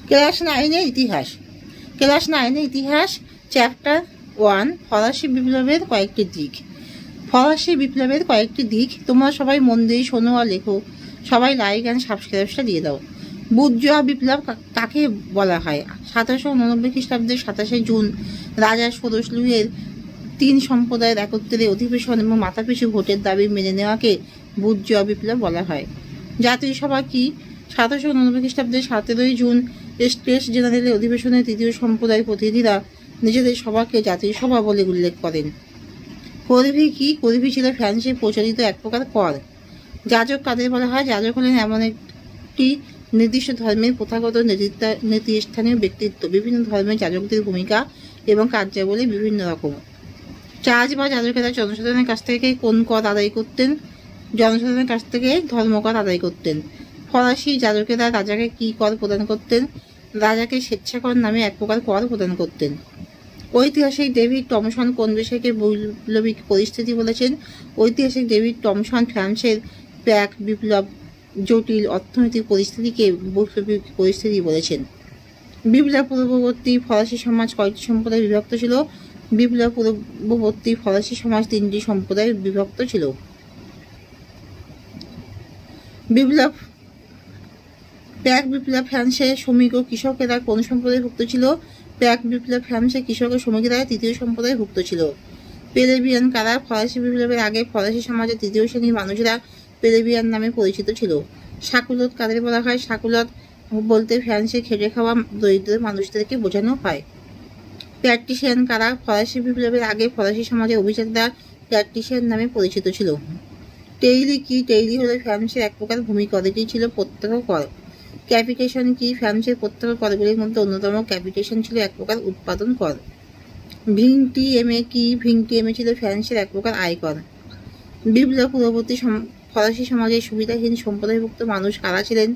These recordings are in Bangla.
ক্লাস 9-এর ইতিহাস। ক্লাস 9-এর ইতিহাস, চ্যাপ্টার 1, ফরাসি বিপ্লবের কয়েকটি দিক। ফরাসি বিপ্লবের কয়েকটি দিক। তোমরা সবাই মন দিয়ে শোনো আর লেখো। সবাই লাইক অ্যান্ড সাবস্ক্রাইবটা দিয়ে দাও। বুর্জোয়া বিপ্লব কাকে বলা হয়? 1789 খ্রিস্টাব্দের 27 জুন রাজা ষোড়শ লুইয়ের 3 সম্প্রদায়ের একত্রে অধিবেশন এবং মাথাপিছু ভোটের দাবি মেনে নেওয়াকে বুর্জোয়া বিপ্লব বলা হয়। জাতীয় সভা কি? 1789 খ্রিস্টাব্দের 17 জুন স্টেটস জেনারেলের অধিবেশনে তৃতীয় সম্প্রদায়ের প্রতিনিধিরা নিজেদের সভাকে জাতীয় সভা বলে উল্লেখ করেন। করভি কি? করভি ছিল ফ্রান্সে প্রচলিত এক প্রকার কর। যাজক কাদের বলা হয়? যাজক হলেন এমন একটি নির্দিষ্ট ধর্মের প্রথাগত নেতৃস্থানীয় ব্যক্তিত্ব। বিভিন্ন ধর্মের যাজকদের ভূমিকা এবং কার্যাবলী বিভিন্ন রকম। চার্চ বা যাজকেরা জনসাধারণের কাছ থেকে কোন কর আদায় করতেন? জনসাধারণের কাছ থেকে ধর্মকর আদায় করতেন। ফরাসি যাজকেরা রাজাকে কি কর প্রদান করতেন? রাজাকে স্বেচ্ছাকর নামে এক প্রকার কর প্রদান করতেন। ঐতিহাসিক ডেভিড টমসন কোন বিষয়কে বৈপ্লবিক পরিস্থিতি বলেছেন? ঐতিহাসিক ডেভিড টমসন ফ্রান্সের প্রাক বিপ্লব জটিল অর্থনৈতিক পরিস্থিতিকে বৈপ্লবিক পরিস্থিতি বলেছেন। বিপ্লব পূর্ববর্তী ফরাসি সমাজ কয়টি সম্প্রদায় বিভক্ত ছিল? বিপ্লব পূর্ববর্তী ফরাসি সমাজ 3টি সম্প্রদায় বিভক্ত ছিল। বিপ্লব প্রাক বিপ্লব ফ্রান্সে শ্রমিক ও কৃষকেরা কোন সম্প্রদায়ভুক্ত ছিল? প্রাক বিপ্লব ফ্রান্সে কৃষক ও শ্রমিকেরা তৃতীয় সম্প্রদায়ভুক্ত ছিল। পেলেবিয়ান কারা? ফরাসি বিপ্লবের আগে ফরাসি সমাজের তৃতীয় শ্রেণীর মানুষেরা পেলেবিয়ান নামে পরিচিত ছিল। সাকুলত কাদের বলা হয়? সাকুলত বলতে ফ্রান্সে খেটে খাওয়া দরিদ্র মানুষদেরকে বোঝানো হয়। প্র্যাকটিশিয়ান কারা? ফরাসি বিপ্লবের আগে ফরাসি সমাজের অভিজাতরা প্র্যাকটিশিয়ান নামে পরিচিত ছিল। টেইলি কি? টেইলি হলো ফ্রান্সের এক প্রকার ভূমি কর। এটি ছিল প্রত্যক্ষ কর। ক্যাপিটেশন কি? ফ্রান্সের প্রত্যক্ষ করগুলির মধ্যে অন্যতম ক্যাপিটেশন ছিল এক প্রকার উৎপাদন কর। ভিংটিএমএ কি? ভিংটিএমএ ছিল ফ্রান্সের এক প্রকার আয়কর। বিপ্লব পূর্ববর্তী ফরাসি সমাজের সুবিধাহীন সম্প্রদায়ভুক্ত মানুষ কারা ছিলেন?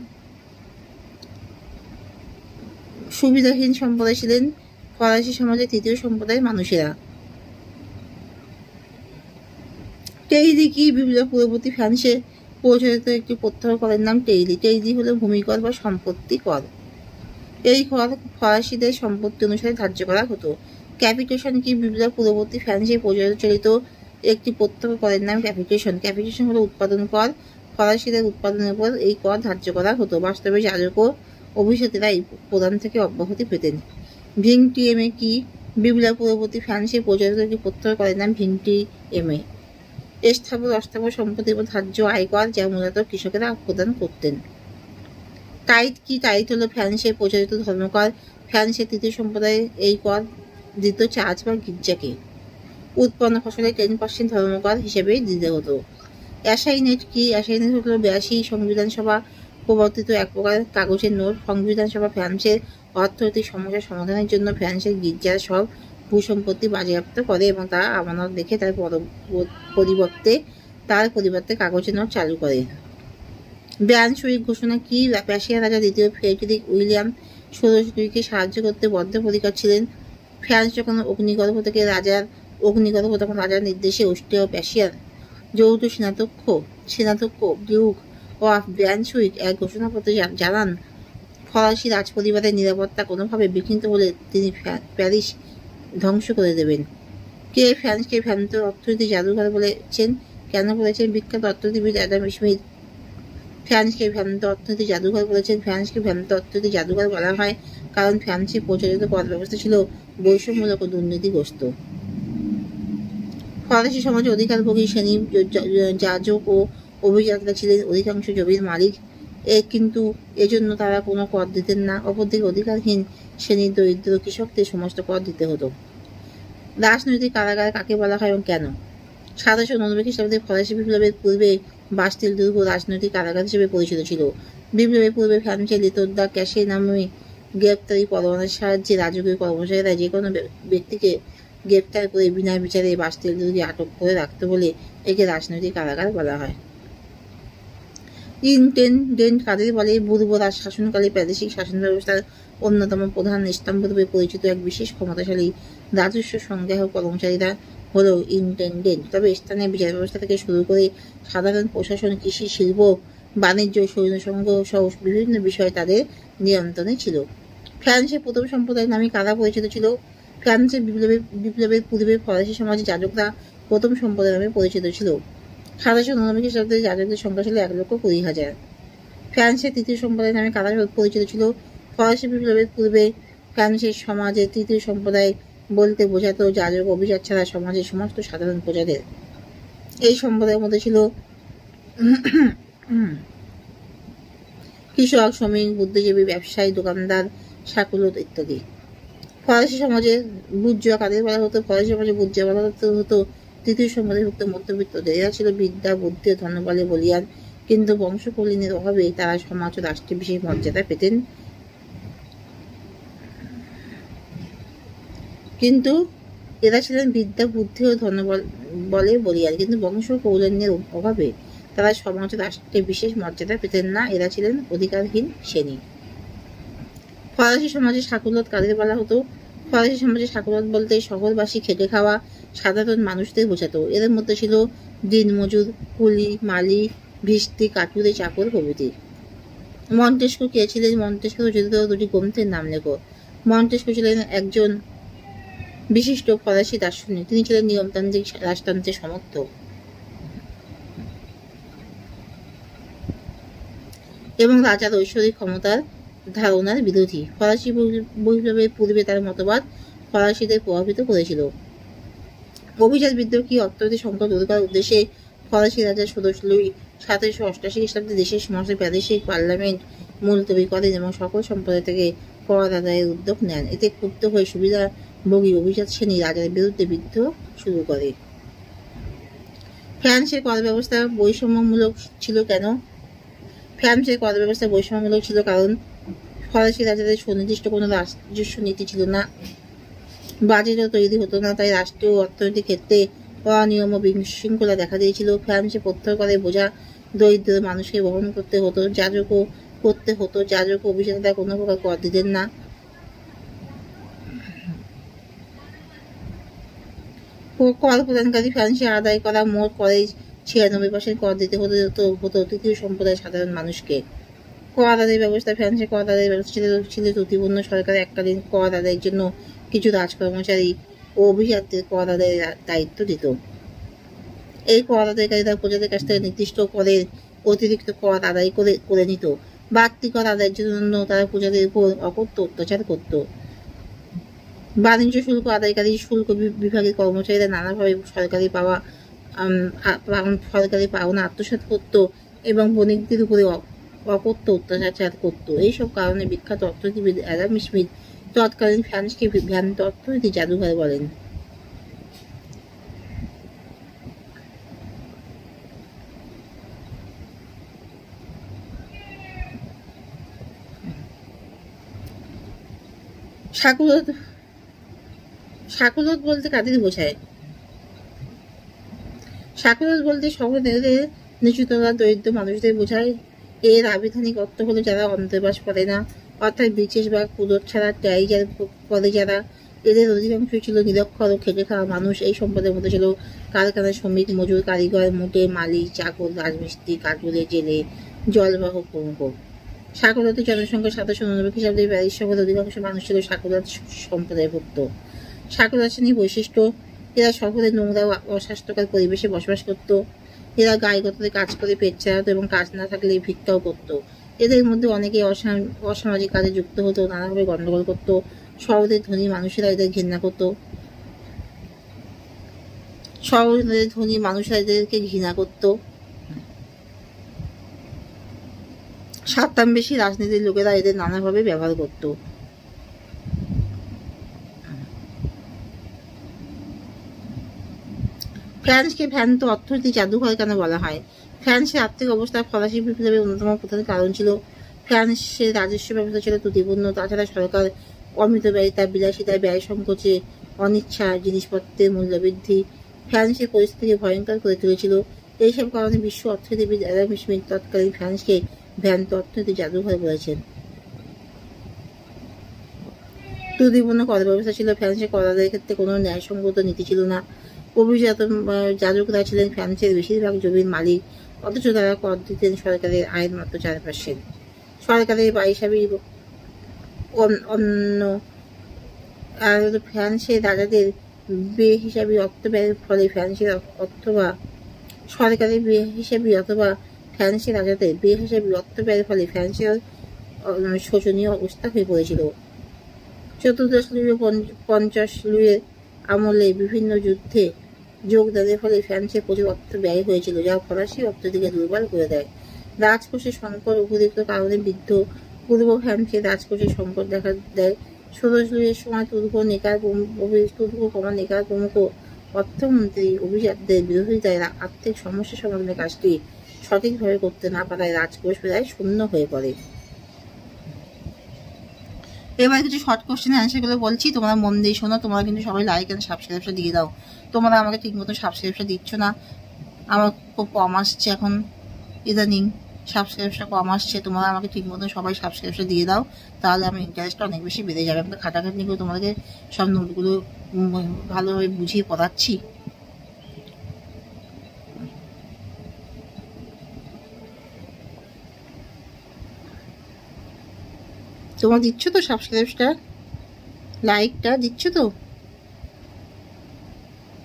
সুবিধাহীন সম্প্রদায় ছিলেন ফরাসি সমাজের তৃতীয় সম্প্রদায়ের মানুষেরা। টেইলি কি? বিপ্লব পূর্ববর্তী ফ্রান্সে প্রচলিত একটি প্রত্যক্ষ করের নাম টেইলি। টেইলি হলো ভূমিকর বা সম্পত্তি কর। এই কর ফরাসিদের সম্পত্তি অনুসারে ধার্য করা হতো। ক্যাপিটেশন কি? বিপ্লব পূর্ববর্তী ফ্রান্সে প্রচলিত একটি প্রত্যক্ষ করের নাম ক্যাপিটেশন। ক্যাপিটেশন হলো উৎপাদন কর। ফরাসিদের উৎপাদনের উপর এই কর ধার্য করা হতো। বাস্তবে যাজক ও অভিজাতেরা এই প্রদান থেকে অব্যাহতি পেতেন। ভিংটিএমএ কি? বিপ্লব পূর্ববর্তী ফ্রান্সে প্রচলিত একটি প্রত্যক্ষ করের নাম ভিংটিএমএ। স্থাবর অস্থাবর সম্পত্তির উপর ধার্য আয়কর, যা মূলত কৃষকেরা প্রদান করতেন। টাইট কি? টাইট হলো ফ্রান্সের প্রচলিত ধর্মকর। ফ্রান্সের তৃতীয় সম্প্রদায় এই কর দিত চার্চ বা গির্জাকে। উৎপন্ন ফসলের 10% ধর্মকর হিসেবে দিতে হতো। অ্যাসাইনেট কি? অ্যাসাইনেট হলো 82 সংবিধান সভা প্রবর্তিত এক প্রকার কাগজের নোট। সংবিধান সভা ফ্রান্সের অর্থনৈতিক সমস্যার সমাধানের জন্য ফ্রান্সের গির্জার সব ভূসম্পত্তি বাজেয়াপ্ত করে এবং তা আমানত রেখে তার পরিবর্তে কাগজের নোট চালু করে। ব্যানসুইক ঘোষণা কি? প্রাশিয়া রাজা দ্বিতীয় ফ্রেডরিক উইলিয়াম ষোড়শ লুইকে সাহায্য করতে বদ্ধপরিকর ছিলেন। ফ্রান্স যখন অগ্নিগর্ভ তখন রাজার নির্দেশে অস্ট্রিয়া ও প্রাশিয়ার যৌথ সেনাধ্যক্ষ ডিউক অফ ব্যানসুইক এক ঘোষণাপত্রে জানান, ফরাসি রাজ পরিবারের নিরাপত্তা কোনোভাবে বিঘ্নিত হলে তিনি প্যারিস ধ্বংস করে দেবেন। কে ফ্রান্সকে ভ্রান্ত অর্থনীতি জাদুঘর বলেছেন? কেন বলেছেন? বিখ্যাত অর্থনীতিবিদ অ্যাডাম স্মিথ ফ্রান্সকে ভ্রান্ত অর্থনীতি জাদুঘর বলেছেন। ফ্রান্সকে ভ্রান্ত অর্থনীতি জাদুঘর বলা হয় কারণ ফ্রান্সে প্রচলিত কর ব্যবস্থা ছিল বৈষম্যমূলক ও দুর্নীতিগ্রস্ত। ফরাসি সমাজে অধিকারভোগী শ্রেণী যাজক ও অভিজাতরা ছিলেন অধিকাংশ জমির মালিক, কিন্তু এজন্য তারা কোনো কর দিতেন না। অপরদিকে অধিকারহীন শ্রেণীর দরিদ্র কৃষকদের সমস্ত কর দিতে হতো। রাজনৈতিক কারাগার কাকে বলা হয় এবং কেন? 1789 খ্রিস্টাব্দে ফরাসি বিপ্লবের পূর্বে বাস্তিল দুর্গ রাজনৈতিক কারাগার হিসেবে পরিচিত ছিল। বিপ্লবের পূর্বে ফ্রান্সের লিটল দ্য ক্যাশে নামে গ্রেপ্তারি পরোয়ানার সাহায্যে রাজকীয় কর্মচারীরা যে কোনো ব্যক্তিকে গ্রেপ্তার করে বিনা বিচারে বাস্তিল দুর্গে আটক করে রাখতে বলে একে রাজনৈতিক কারাগার বলা হয়। ইন্টেন্ডেন্ট কাদের বলে? বুর্বো রাজ শাসনকালে প্রাদেশিক শাসন ব্যবস্থার অন্যতম প্রধান স্তম্ভরূপে পরিচিত এক বিশেষ ক্ষমতাশালী রাজস্ব সংগ্রাহক কর্মচারীরা হলো ইন্টেন্ডেন্ট। তবে স্থানীয় বিচার ব্যবস্থা থেকে শুরু করে সাধারণ প্রশাসন, কৃষি, শিল্প, বাণিজ্য, সৈন্য সংগ্রহ সহ বিভিন্ন বিষয় তাদের নিয়ন্ত্রণে ছিল। ফ্রান্সের প্রথম সম্প্রদায়ের নামে কারা পরিচিত ছিল? ফ্রান্সের বিপ্লবের পূর্বে ফরাসি সমাজে যাজকরা প্রথম সম্প্রদায় নামে পরিচিত ছিল। 1799 খ্রিস্টাব্দে যাজকদের সংখ্যা ছিল 1,20,000। ফ্রান্সের তৃতীয় সম্প্রদায় নামে কারা পরিচিত ছিল? ফরাসি বিপ্লবের পূর্বে ফ্রান্সের সমাজে তৃতীয় সম্প্রদায় বলতে বোঝাতো যাজক অভিজাত ছাড়া সমাজের সমস্ত সাধারণ প্রজাদের। এই সম্প্রদায়ের মধ্যে ছিল কৃষক, শ্রমিক, বুদ্ধিজীবী, ব্যবসায়ী, দোকানদার, শাকুলত ইত্যাদি। ফরাসি সমাজে বুর্জোয়া কাদের বলা হতো? ফরাসি সমাজে বুর্জোয়া বলা হতো তৃতীয় সম্প্রদায়ভুক্ত মধ্যবিত্তদের। এরা ছিল বিদ্যা, বুদ্ধি ও ধনবলে বলিয়ান, কিন্তু বংশকল্যাণের অভাবে তারা সমাজ ও রাষ্ট্রে বিশেষ মর্যাদা পেতেন। কিন্তু এরা ছিলেন বিদ্যা, বুদ্ধি ও ধনবলে বলিয়ান, কিন্তু বংশ কল্যাণের অভাবে তারা সমাজ ও রাষ্ট্রে বিশেষ মর্যাদা পেতেন না। এরা ছিলেন অধিকারহীন শ্রেণী। ফরাসি সমাজে শাকুলত কাদের বলা হতো? ফরাসি সমাজে শাকুলত বলতে শহরবাসী খেটে খাওয়া সাধারণ মানুষদের বোঝাতো। এদের মধ্যে ছিল দিনমজুর, কুলি, মালি, ভিস্তি, কাঠুরে, চাকর প্রভৃতি। মন্টেস্কো কে ছিলেন? মন্টেস্কো রচিত দুটি গ্রন্থের নাম লেখো। মন্টেস্কো ছিলেন একজন বিশিষ্ট ফরাসি দার্শনিক। তিনি ছিলেন নিয়মতান্ত্রিক রাজতন্ত্রের সমর্থক এবং রাজার ঐশ্বরিক ক্ষমতার ধারণার বিরোধী। ফরাসি বিপ্লবের পূর্বে তার মতবাদ ফরাসিদের প্রভাবিত করেছিল। অভিজাত বিদ্রোহী অর্থনৈতিক সংকট দূর করার উদ্দেশ্যে ফরাসি রাজা 1788 খ্রিস্টাব্দে দেশের সমস্ত প্রাদেশিক পার্লামেন্ট মুলতবি করেন এবং সকল সম্প্রদায় থেকে কর আদায়ের উদ্যোগ নেন। এতে ক্ষুব্ধ হয়ে সুবিধাভোগী অভিজাত শ্রেণী রাজার বিরুদ্ধে বিদ্রোহ শুরু করে। ফ্রান্সের কর ব্যবস্থা বৈষম্যমূলক ছিল কেন? ফ্রান্সের কর ব্যবস্থা বৈষম্যমূলক ছিল কারণ ফরাসি রাজাদের সুনির্দিষ্ট কোনো রাজস্ব নীতি ছিল না, বাজেটও তৈরি হতো না, তাই রাষ্ট্রীয় অর্থনৈতিক ক্ষেত্রে অনিয়ম ও বিশৃঙ্খলা দেখা দিয়েছিল। ফ্রান্সে প্রত্যয় করে বোঝা দরিদ্র মানুষকে বহন করতে হতো, যাজক অভিজাতরা কোনো প্রকার কর দিতেন না। কর প্রদানকারী ফ্রান্সে আদায় করা মোট করের 96% কর দিতে হতো তৃতীয় সম্প্রদায়ের সাধারণ মানুষকে। কর আদায়ের ব্যবস্থা ফ্রান্সে কর আদায়ের ব্যবস্থা ছিল ত্রুটিপূর্ণ। সরকার এককালীন কর আদায়ের জন্য কিছু রাজকর্মচারী ও অভিজাতদের কর আদায়ের দায়িত্ব দিত। এই কর আদায়কারীরা প্রজাদের কাছ থেকে নির্দিষ্ট করের অতিরিক্ত কর আদায় করে নিত। বাড়তি কর আদায়ের জন্য তারা প্রজাদের উপর অকথ্য অত্যাচার করত। বাণিজ্য শুল্ক আদায়কারী শুল্ক বিভাগের কর্মচারীরা নানাভাবে সরকারি পাওনা আত্মসাৎ করত এবং বণিকদের উপরে অকথ্য অত্যাচার করত। এইসব কারণে বিখ্যাত অর্থনীতিবিদ অ্যাডাম স্মিথ তৎকালীন ফ্রান্সকে ভ্রান্ত অর্থনীতি জাদুঘর বলেন। শাকুলত বলতে কাদের বোঝায়? শাকুলত বলতে শহরের নিচুতলা দরিদ্র মানুষদের বোঝায়। এর আবিধানিক অর্থ হলো যারা অন্তর্বাস করে না, অর্থাৎ বিশেষ বা কুলোর ছাড়া ট্যারিজার করে যারা। এদের অধিকাংশ ছিল নিরক্ষর ও খেটে খাওয়া মানুষ। এই সম্পদের মধ্যে ছিল কারখানার শ্রমিক, মজুর, কারিগর, মোটে, মালি, চাকর, রাজমিস্ত্রি, কাঠুরে, জেলে, জলবাহক প্রমুখ। শাকুলতের জনসংখ্যা 1799 খ্রিস্টাব্দে প্যারিস শহরের অধিকাংশ মানুষ ছিল শাকুলত সম্প্রদায়ভুক্ত। শাকুলত শ্রেণীর বৈশিষ্ট্য: এরা শহরে নোংরা ও অস্বাস্থ্যকর পরিবেশে বসবাস করত। এরা গায়ে গতরে কাজ করে পেট চালাতো এবং কাজ না থাকলে ভিক্ষাও করত। এদের মধ্যে অনেকে অসামাজিক কাজে যুক্ত হতো, নানাভাবে গন্ডগোল করত। শহরের ধনী মানুষেরা এদের ঘৃণা করত। এদেরকে ঘৃণা করত। স্বার্থান্বেষী রাজনীতির লোকেরা এদের নানাভাবে ব্যবহার করত। ফ্রান্সকে ভ্রান্ত অর্থনৈতিক জাদুঘর কেন বলা হয়? ফ্রান্সের আর্থিক অবস্থা ফরাসি বিপ্লবের অন্যতম প্রধান কারণ ছিল। ফ্রান্সের রাজস্ব ব্যবস্থা ছিল ত্রুটিপূর্ণ। তাছাড়া সরকার অমিতব্যয়িতা, বিলাসিতা, ব্যয় সংকোচে, অনিচ্ছা, জিনিসপত্রের মূল্যবৃদ্ধি ফ্রান্সের পরিস্থিতিকে ভয়ঙ্কর করে তুলেছিল। এইসব কারণে বিশ্ব অর্থনীতিবিদ অ্যাডাম স্মিথ তৎকালীন ফ্রান্সকে ভ্রান্ত অর্থনৈতিক জাদুঘর বলেছেন। ত্রুটিপূর্ণ কর ব্যবস্থা ছিল। ফ্রান্সের কর আদায়ের ক্ষেত্রে কোনো ন্যায়সঙ্গত নীতি ছিল না। অভিজাত যাজকরা ছিলেন ফ্রান্সের বেশিরভাগ জমির মালিক, অথচ তারা কর দিতেন সরকারের আয়ের মাত্র 4%। সরকারের অন্য আর ফ্রান্সের রাজাদের বেহিসাবি অর্থ ব্যয়ের ফলে ফ্রান্সের অথবা সরকারের বেহিসাবি অথবা ফ্রান্সের রাজাদের বেহিসাবি অর্থ ব্যয়ের ফলে ফ্রান্সের শোচনীয় অবস্থা হয়ে পড়েছিল। চতুর্দশ লুইয়ের 50 লুইয়ের আমলে বিভিন্ন যুদ্ধে যোগদানের ফলে ফ্রান্সের প্রচুর অর্থ ব্যয় হয়েছিল, যা ফরাসি অর্থনীতিকে দুর্বল করে দেয়। রাজকোষের সংকট উপযুক্ত কারণে পূর্ব ফ্রান্সের রাজকোষের সংকট দেখা দেয়। 16 লুইয়ের সময় তুর্ক কমান নেকার প্রমুখ অর্থমন্ত্রী অভিজাতদের বিরোধিতায় আর্থিক সমস্যা সমাধানের কাজটি সঠিকভাবে করতে না পারায় রাজকোষ প্রায় শূন্য হয়ে পড়ে। এবার কিছু শর্ট কোশ্চেন অ্যান্সারগুলো বলছি, তোমরা মন দিয়ে শোনো। তোমরা কিন্তু সবাই লাইক অ্যান্ড সাবস্ক্রাইবটা দিয়ে দাও। তোমরা আমাকে ঠিক মতো সাবস্ক্রাইবটা দিচ্ছ না, আমার খুব কম আসছে এখন ইদানিং, সাবস্ক্রাইবটা কম আসছে। তোমরা আমাকে ঠিক মতো সবাই সাবস্ক্রাইবটা দিয়ে দাও, তাহলে আমার ইন্টারেস্টটা অনেক বেশি বেড়ে যাবে। আমি তো খাটাখাটনি করে তোমাদেরকে সব নোটগুলো ভালোভাবে বুঝিয়ে পড়াচ্ছি। তোমরা দিচ্ছ তো সাবস্ক্রাইবটা, লাইকটা দিচ্ছ তো?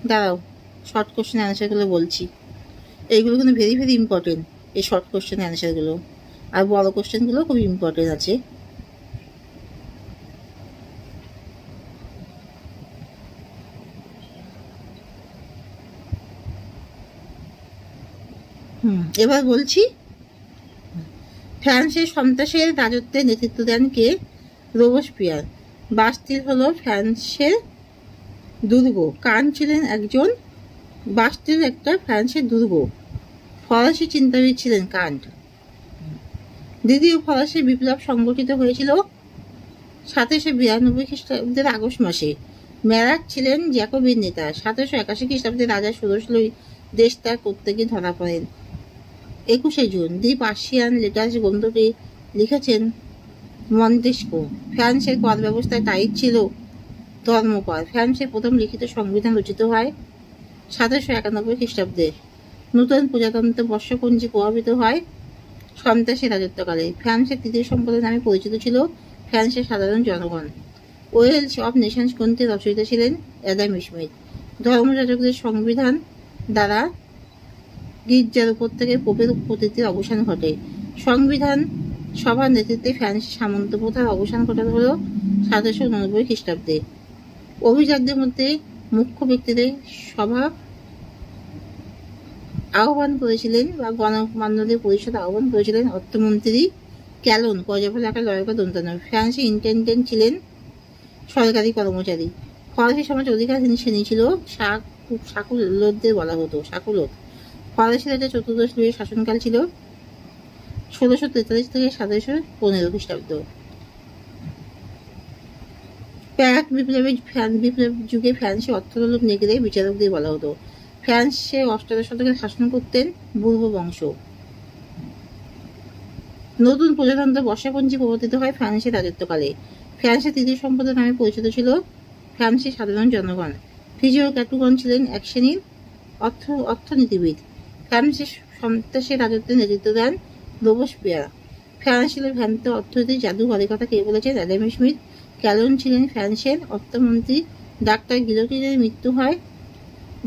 দাঁড়াও, শর্ট কোশ্চেন অ্যান্সারগুলো বলছি। এইগুলো কিন্তু ভেরি ভেরি ইম্পর্টেন্ট, এই শর্ট কোশ্চেন অ্যান্সারগুলো। আর বড় কোশ্চেনগুলো খুব ইম্পর্টেন্ট আছে। এবার বলছি, ফ্রান্সের সন্ত্রাসের রাজত্বের নেতৃত্ব দেন কে? রোবসপিয়ার। বাস্তিল হলো ফ্রান্সের দুর্গ। কান ছিলেন একজন, বাস্তিল একটা ফ্রান্সের দুর্গ। ফরাসি চিন্তাবিদ ছিলেন কান্ট। দ্বিতীয় ফরাসি বিপ্লব সংগঠিত হয়েছিল 1792 খ্রিস্টাব্দের আগস্ট মাসে। ম্যারাক ছিলেন জ্যাকোবিন নেতা। 1781 খ্রিস্টাব্দে রাজা ষোড়শ লুই দেশ ত্যাগ করতে গিয়ে ধরা পড়েন। 21শে জুন দি পার্সিয়ান লেটার্স গ্রন্থটি লিখেছেন মন্টেস্কো। ফ্রান্সের কর ব্যবস্থায় টাইট ছিল ধর্মকর। ফ্রান্সের প্রথম লিখিত সংবিধান রচিত হয় 1791 খ্রিস্টাব্দে। নূতন প্রজাতন্ত্র বর্ষপঞ্জি প্রভাবিত হয় সন্ত্রাসী রাজত্বকালে। ফ্রান্সের তৃতীয় সম্প্রদায় নামে পরিচিত ছিল ফ্রান্সের সাধারণ জনগণ। ওয়েলস অফ নেশনস গ্রন্থের রচয়িতা ছিলেন অ্যাডাম স্মিথ। ধর্মযাজকদের সংবিধান দ্বারা গির্জার উপর থেকে পোপের প্রতীতির অবসান ঘটে। সংবিধান সভার নেতৃত্বে ফ্রান্সের সামন্ত প্রথার অবসান ঘটানো হল 1789 খ্রিস্টাব্দে। অভিজাতদের মধ্যে মুখ্য ব্যক্তিদের সভা আহ্বান করেছিলেন বা গণমান্যদের পরিষদ আহ্বান করেছিলেন অর্থমন্ত্রী ক্যালন। কর্যফল আকার লয়কা দন্তানো। ফ্রান্সের ইন্টেন্ডেন্ট ছিলেন সরকারি কর্মচারী। ফরাসি সমাজ অধিকার শ্রেণী ছিল সাকুলোতদের বলা হতো, সাকুলোত। ফরাসি রাজা চতুর্দশ লুইয়ের শাসনকাল ছিল 1643 থেকে 1715 খ্রিস্টাব্দ। প্রাক বিপ্লব যুগে ফ্রান্সে অর্থলোভ নেগড়ে বিচারকদের বলা হতো। ফ্রান্সে অষ্টাদশ শতকে শাসন করতেন বুর্ব বংশ। নতুন প্রজাতন্ত্র বর্ষপঞ্জি প্রবর্তিত হয় ফ্রান্সের রাজত্বকালে। ফ্রান্সের তৃতীয় সম্প্রদায় নামে পরিচিত ছিল ফ্রান্সের সাধারণ জনগণ। ফিজিও ক্যাটুগন ছিলেন এক শ্রেণীর অর্থনীতিবিদ। ফ্রান্সের সন্ত্রাসের রাজত্বের নেতৃত্ব দেন রোবসপিয়ার। ফ্রান্স ছিল ভ্রান্ত অর্থনীতির জাদুঘর, কথা কে বলেছেন? Adam Smith. ক্যালন ছিলেন ফ্রান্সের অর্থমন্ত্রী। ডাক্তার গিলোটিনের মৃত্যু হয়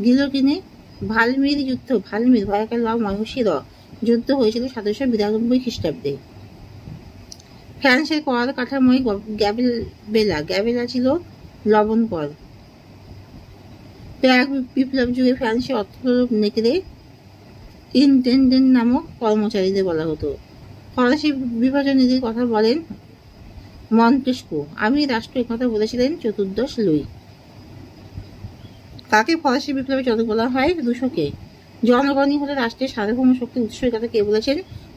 গিলোটিনে। ভালমির ভয়কাল বা মহিষীর যুদ্ধ হয়েছিল 1792 খ্রিস্টাব্দে। ফ্রান্সের কর কাঠামোয় গ্যাবেলা ছিল লবণ কর। প্রাক বিপ্লব যুগে ফ্রান্সের অর্থলোভ নেকড়ে ইন্টেন্ডেন্ট নামক কর্মচারীদের বলা হতো। ফরাসি বিভাজন নীতির কথা বলেন মন্টেস্কো। আমি রাষ্ট্র একথা বলেছিলেন চতুর্দশ লুই। তাকে ফরাসি বিপ্লবের জনক বলা হয় রুশোকে। জনগণই হলো রাষ্ট্রের সার্বভৌম শক্তির উৎস, কথা কে বলেছেন?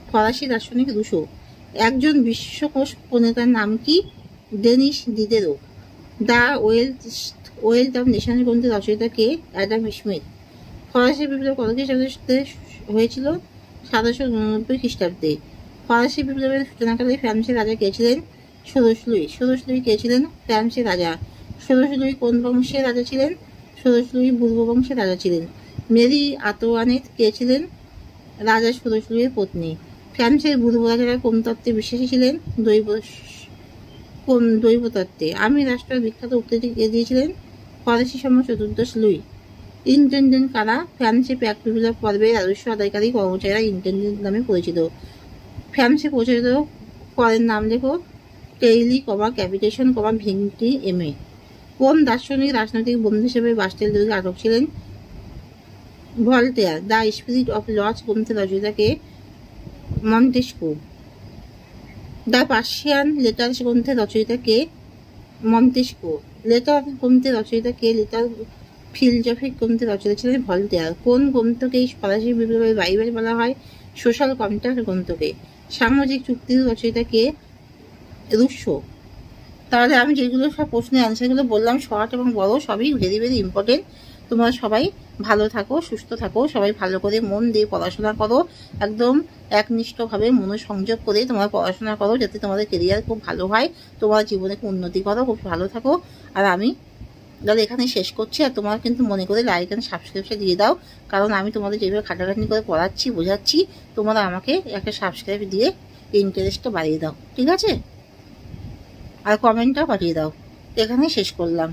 ফরাসি দার্শনিক রুশো। একজন বিশ্বকোষ প্রণেতার নাম কি? Denis Diderot. The wealth of nations গ্রন্থের রচয়িতা কে? Adam Smith. ফরাসি বিপ্লব কত খ্রিস্টাব্দে হয়েছিল? 1789 খ্রিস্টাব্দে। ফরাসি বিপ্লবের সূচনাকালে ফ্রান্সের রাজা কে ছিলেন? ষোড়শ লুই। ষোড়শ লুই কে ছিলেন? ফ্রান্সের রাজা। ষোড়শ লুই কোন বংশের রাজা ছিলেন? ষোড়শ লুই বুর্ব বংশের রাজা ছিলেন। মেরি আতোয়ানেট কে ছিলেন? রাজা ষোড়শ লুইয়ের পত্নী। ফ্রান্সের বুর্ব রাজারা কোন তত্ত্বে বিশ্বাসী ছিলেন? কোন দৈবতত্ত্বে? আমি রাষ্ট্রের বিখ্যাত উক্তিটি কে দিয়েছিলেন? ফরাসি সম্রাট চতুর্দশ লুই। ইন্টেন্ডেন্ট কারা? ফ্রান্সে প্যাক বিপ্লব পর্বে রাজস্ব আদায়কারী কর্মচারীরা ইন্টেন্ডেন্ট নামে পরিচিত। ফ্রান্সে পরিচালিত করেন নাম লেখো। টেইলি ক্যাপিটেশন ভিংটি এমএ। কোন দার্শনিক রাজনৈতিক বন্ধু হিসেবে বাস্টেল দুর্গে আটক ছিলেন? Voltaire. The spirit of laws গ্রন্থের রচয়িতাকে? মন্টেস্কু। দ্য পার্সিয়ান লেটার্স গ্রন্থের রচয়িতাকে? মন্টেস্কু। লেটার গ্রন্থের রচয়িতাকে? লেটার ফিলজফিক গ্রন্থের রচয়িতা ছিলেন ভলতেয়ার। কোন গ্রন্থকে ফরাসি বিপ্লবের বাইবেল বলা হয়? সোশ্যাল কন্ট্রাক্ট গ্রন্থকে। সামাজিক চুক্তির রচয়িতাকে? রুশো। তাহলে আমি যেগুলো সব প্রশ্নের অ্যান্সারগুলো বললাম শর্ট এবং বড় সবই ভেরি ভেরি ইম্পর্টেন্ট। তোমরা সবাই ভালো থাকো, সুস্থ থাকো, সবাই ভালো করে মন দিয়ে পড়াশোনা করো, একদম একনিষ্ঠভাবে মনোসংযোগ করে তোমরা পড়াশোনা করো, যাতে তোমাদের কেরিয়ার খুব ভালো হয়, তোমার জীবনে উন্নতি করো, খুব ভালো থাকো। আর আমি তাহলে এখানে শেষ করছি। আর তোমরা কিন্তু মনে করে লাইক অ্যান্ড সাবস্ক্রাইবটা দিয়ে দাও, কারণ আমি তোমাদের যেভাবে খাটাখাটনি করে পড়াচ্ছি, বোঝাচ্ছি, তোমরা আমাকে একটা সাবস্ক্রাইব দিয়ে ইন্টারেস্টটা বাড়িয়ে দাও, ঠিক আছে? আর কমেন্টটা পাঠিয়ে দাও। এখানে শেষ করলাম।